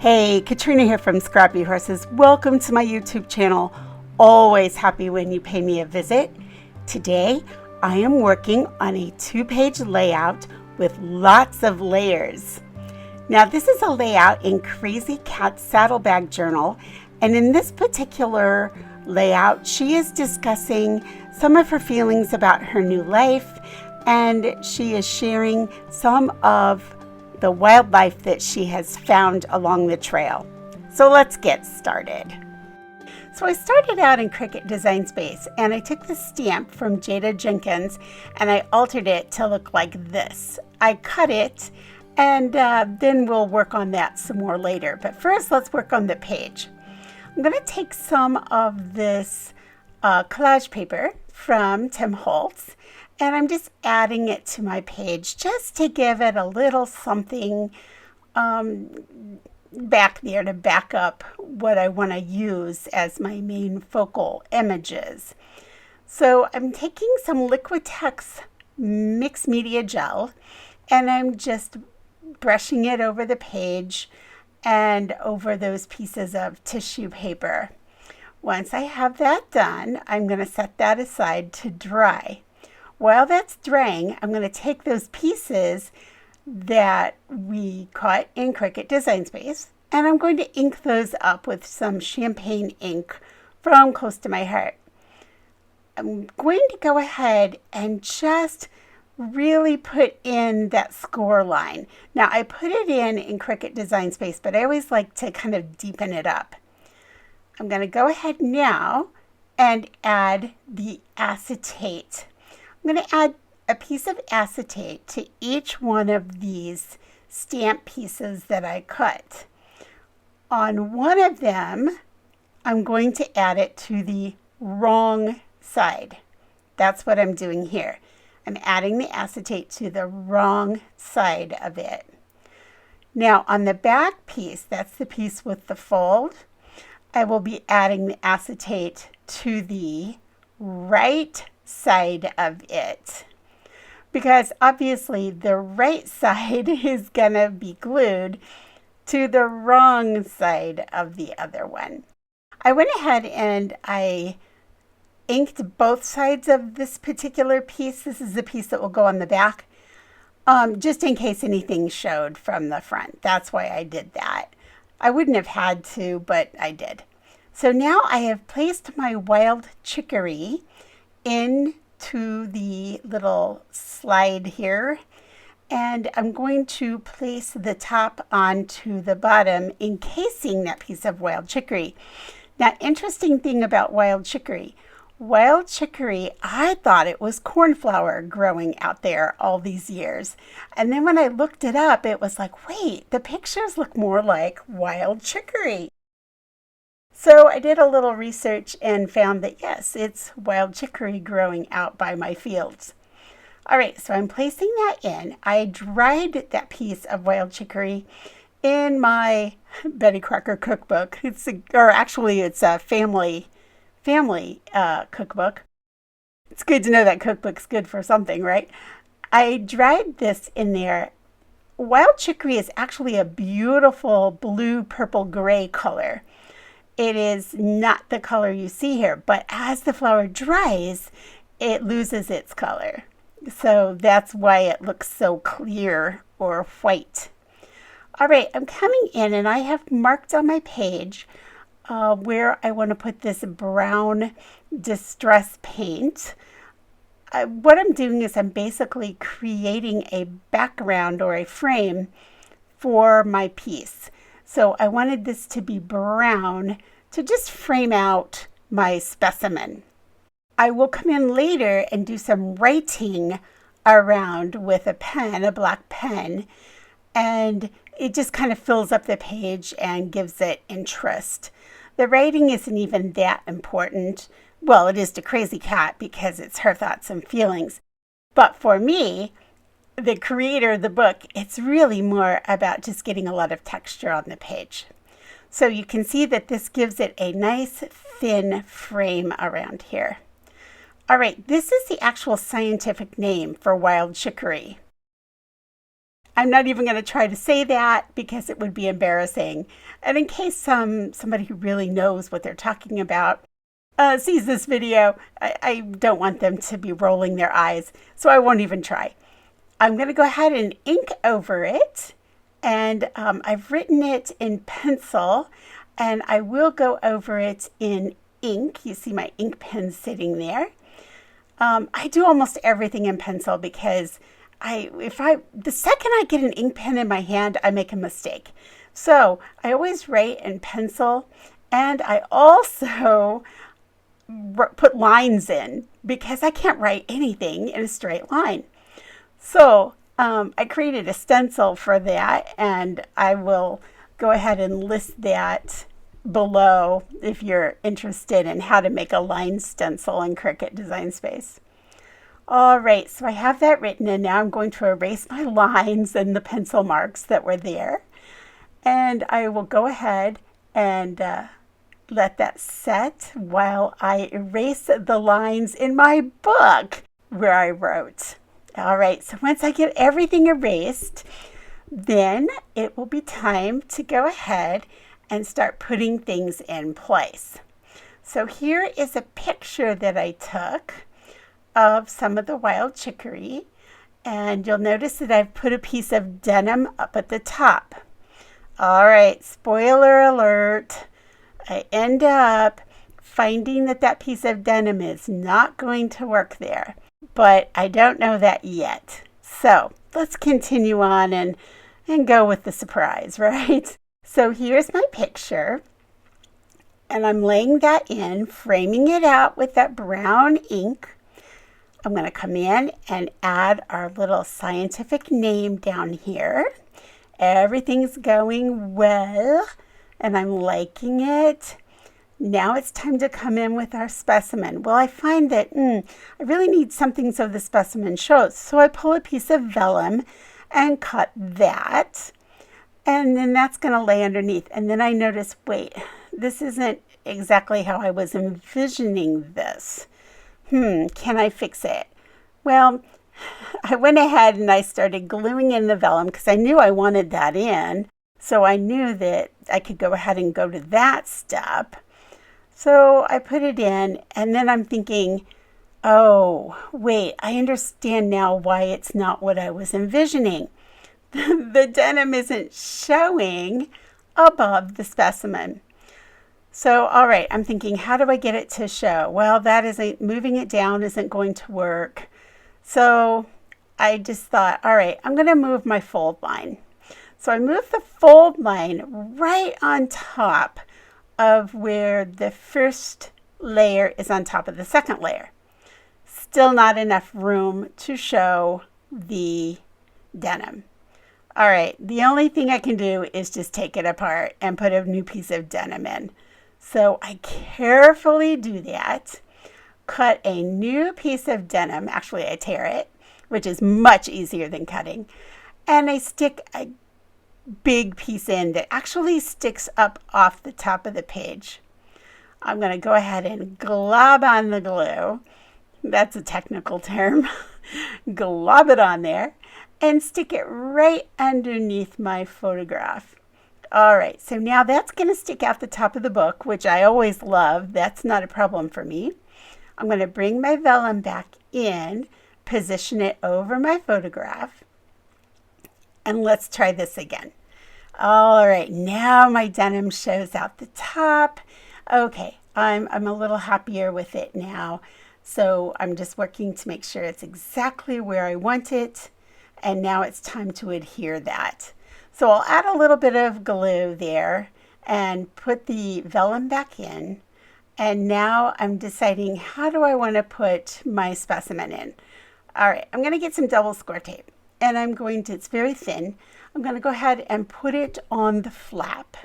Hey, Katrina here from Scrappy Horses. Welcome to my YouTube channel. Always happy when you pay me a visit. Today, I am working on a 2-page layout with lots of layers. Now, this is a layout in Crazy Cat's Saddlebag Journal, and in this particular layout, she is discussing some of her feelings about her new life, and she is sharing some of the wildlife that she has found along the trail. So let's get started. So I started out in Cricut Design Space, and I took the stamp from Jada Jenkens and I altered it to look like this. I cut it, and then we'll work on that some more later. But first, let's work on the page. I'm going to take some of this collage paper from Tim Holtz, and I'm just adding it to my page just to give it a little something back there to back up what I want to use as my main focal images. So I'm taking some Liquitex mixed media gel, and I'm just brushing it over the page and over those pieces of tissue paper. Once I have that done, I'm going to set that aside to dry. While that's drying, I'm going to take those pieces that we cut in Cricut Design Space, and I'm going to ink those up with some champagne ink from Close to My Heart. I'm going to go ahead and just really put in that score line. Now, I put it in Cricut Design Space, but I always like to kind of deepen it up. I'm going to go ahead now and add the acetate. I'm going to add a piece of acetate to each one of these stamp pieces that I cut. On one of them, I'm going to add it to the wrong side. That's what I'm doing here. I'm adding the acetate to the wrong side of it. Now on the back piece, that's the piece with the fold, I will be adding the acetate to the right side of it, because obviously the right side is gonna be glued to the wrong side of the other one. I went ahead and I inked both sides of this particular piece. This is the piece that will go on the back, just in case anything showed from the front. That's why I did that. I wouldn't have had to, but I did. So now I have placed my wild chicory into the little slide here, and I'm going to place the top onto the bottom, encasing that piece of wild chicory. Now, interesting thing about wild chicory, I thought it was cornflower growing out there all these years. And then when I looked it up, it was like, wait, the pictures look more like wild chicory. So I did a little research and found that yes, it's wild chicory growing out by my fields. All right, so I'm placing that in. I dried that piece of wild chicory in my Betty Crocker cookbook. It's a family cookbook. It's good to know that cookbook's good for something, right? I dried this in there. Wild chicory is actually a beautiful blue, purple, gray color. It is not the color you see here, but as the flower dries, it loses its color. So that's why it looks so clear or white. All right, I'm coming in and I have marked on my page where I want to put this brown distress paint. What I'm doing is I'm basically creating a background or a frame for my piece. So I wanted this to be brown to just frame out my specimen. I will come in later and do some writing around with a pen, a black pen, and it just kind of fills up the page and gives it interest. The writing isn't even that important. Well, it is to Crazy Cat because it's her thoughts and feelings. But for me, the creator of the book, it's really more about just getting a lot of texture on the page. So you can see that this gives it a nice thin frame around here. All right, this is the actual scientific name for wild chicory. I'm not even going to try to say that because it would be embarrassing. And in case somebody who really knows what they're talking about sees this video, I don't want them to be rolling their eyes, so I won't even try. I'm going to go ahead and ink over it, and I've written it in pencil, and I will go over it in ink. You see my ink pen sitting there. I do almost everything in pencil because the second I get an ink pen in my hand, I make a mistake. So I always write in pencil, and I also put lines in because I can't write anything in a straight line. So I created a stencil for that, and I will go ahead and list that below if you're interested in how to make a line stencil in Cricut Design Space. All right, so I have that written, and now I'm going to erase my lines and the pencil marks that were there. And I will go ahead and let that set while I erase the lines in my book where I wrote. All right, so once I get everything erased, then it will be time to go ahead and start putting things in place. So here is a picture that I took of some of the wild chicory, and you'll notice that I've put a piece of denim up at the top. All right, spoiler alert, I end up finding that piece of denim is not going to work there, but I don't know that yet. So let's continue on and go with the surprise, right? So here's my picture, and I'm laying that in, framing it out with that brown ink. I'm going to come in and add our little scientific name down here. Everything's going well, and I'm liking it. Now it's time to come in with our specimen. Well, I find that I really need something so the specimen shows. So I pull a piece of vellum and cut that. And then that's going to lay underneath. And then I notice, wait, this isn't exactly how I was envisioning this. Can I fix it? Well, I went ahead and I started gluing in the vellum because I knew I wanted that in. So I knew that I could go ahead and go to that step. So I put it in, and then I'm thinking, oh, wait, I understand now why it's not what I was envisioning. The denim isn't showing above the specimen. So, all right, I'm thinking, how do I get it to show? Well, moving it down isn't going to work. So I just thought, all right, I'm going to move my fold line. So I moved the fold line right on top of where the first layer is on top of the second layer. Still not enough room to show the denim. All right, the only thing I can do is just take it apart and put a new piece of denim in. So I carefully do that, cut a new piece of denim, actually I tear it, which is much easier than cutting, and I stick a big piece in that actually sticks up off the top of the page. I'm going to go ahead and glob on the glue. That's a technical term. Glob it on there and stick it right underneath my photograph. All right, so now that's going to stick out the top of the book, which I always love. That's not a problem for me. I'm going to bring my vellum back in, position it over my photograph, and let's try this again. All right, now my denim shows out the top. Okay, I'm a little happier with it now. So I'm just working to make sure it's exactly where I want it. And now it's time to adhere that. So I'll add a little bit of glue there and put the vellum back in. And now I'm deciding, how do I want to put my specimen in? All right, I'm going to get some double score tape, and I'm going to, it's very thin, I'm going to go ahead and put it on the flap.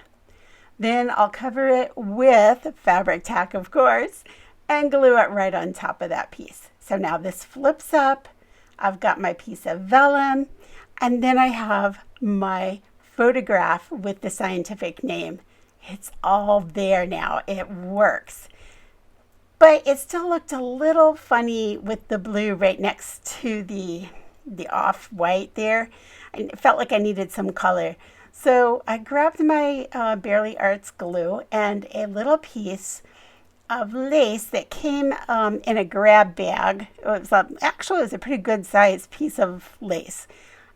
Then I'll cover it with Fabric-Tac, of course, and glue it right on top of that piece. So now this flips up, I've got my piece of vellum, and then I have my photograph with the scientific name. It's all there now. It works. But it still looked a little funny with the blue right next to the the off-white there. I felt like I needed some color. So I grabbed my Barely Arts glue and a little piece of lace that came in a grab bag. Actually, it was a pretty good sized piece of lace.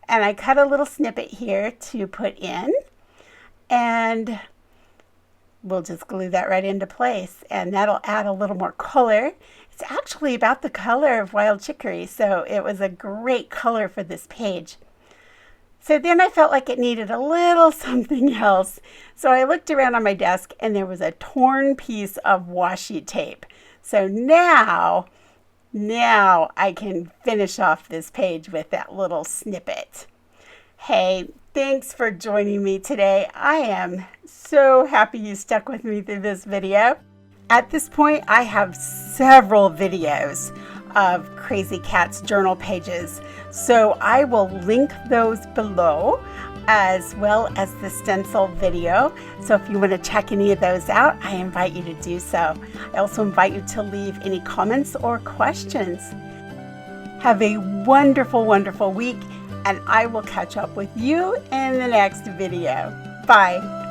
And I cut a little snippet here to put in, and we'll just glue that right into place, and that'll add a little more color. It's actually about the color of wild chicory, so it was a great color for this page. So then I felt like it needed a little something else. So I looked around on my desk and there was a torn piece of washi tape. So now I can finish off this page with that little snippet. Hey, thanks for joining me today. I am so happy you stuck with me through this video. At this point, I have several videos of Crazy Cat's journal pages, so I will link those below, as well as the stencil video. So if you want to check any of those out, I invite you to do so. I also invite you to leave any comments or questions. Have a wonderful, wonderful week, and I will catch up with you in the next video. Bye.